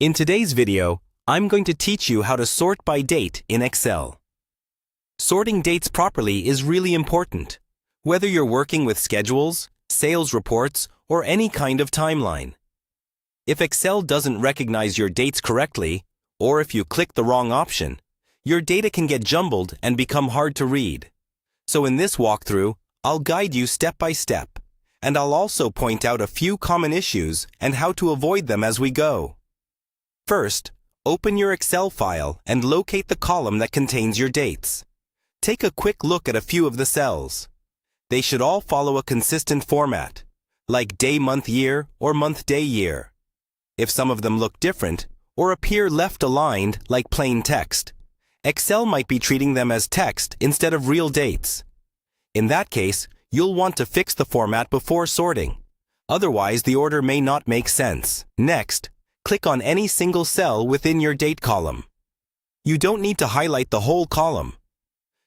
In today's video, I'm going to teach you how to sort by date in Excel. Sorting dates properly is really important, whether you're working with schedules, sales reports, or any kind of timeline. If Excel doesn't recognize your dates correctly, or if you click the wrong option, your data can get jumbled and become hard to read. So in this walkthrough, I'll guide you step by step, and I'll also point out a few common issues and how to avoid them as we go. First, open your Excel file and locate the column that contains your dates. Take a quick look at a few of the cells. They should all follow a consistent format, like day, month, year, or month, day, year. If some of them look different, or appear left aligned like plain text, Excel might be treating them as text instead of real dates. In that case, you'll want to fix the format before sorting. Otherwise, the order may not make sense. Next, click on any single cell within your date column. You don't need to highlight the whole column.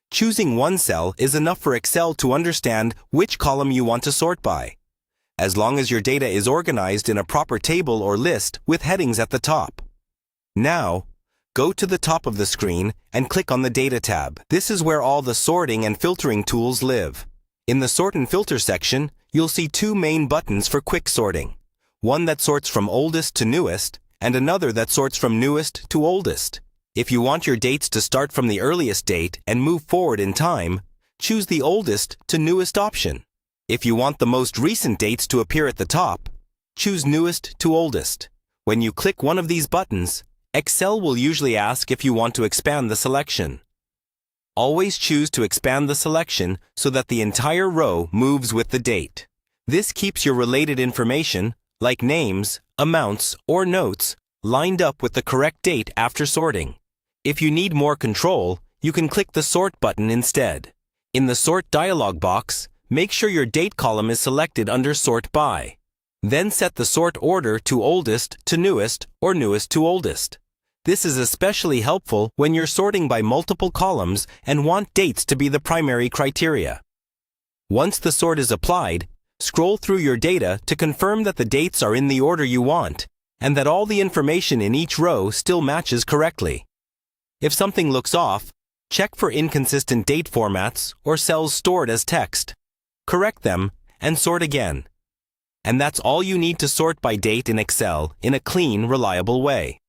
Choosing one cell is enough for Excel to understand which column you want to sort by, as long as your data is organized in a proper table or list with headings at the top. Now, go to the top of the screen and click on the Data tab. This is where all the sorting and filtering tools live. In the Sort and Filter section, you'll see two main buttons for quick sorting. One that sorts from oldest to newest, and another that sorts from newest to oldest. If you want your dates to start from the earliest date and move forward in time, choose the oldest to newest option. If you want the most recent dates to appear at the top, choose newest to oldest. When you click one of these buttons, Excel will usually ask if you want to expand the selection. Always choose to expand the selection so that the entire row moves with the date. This keeps your related information, like names, amounts, or notes, lined up with the correct date after sorting. If you need more control, you can click the Sort button instead. In the Sort dialog box, make sure your date column is selected under Sort By. Then set the sort order to oldest to newest or newest to oldest. This is especially helpful when you're sorting by multiple columns and want dates to be the primary criteria. Once the sort is applied, scroll through your data to confirm that the dates are in the order you want and that all the information in each row still matches correctly. If something looks off, check for inconsistent date formats or cells stored as text. Correct them and sort again. And that's all you need to sort by date in Excel in a clean, reliable way.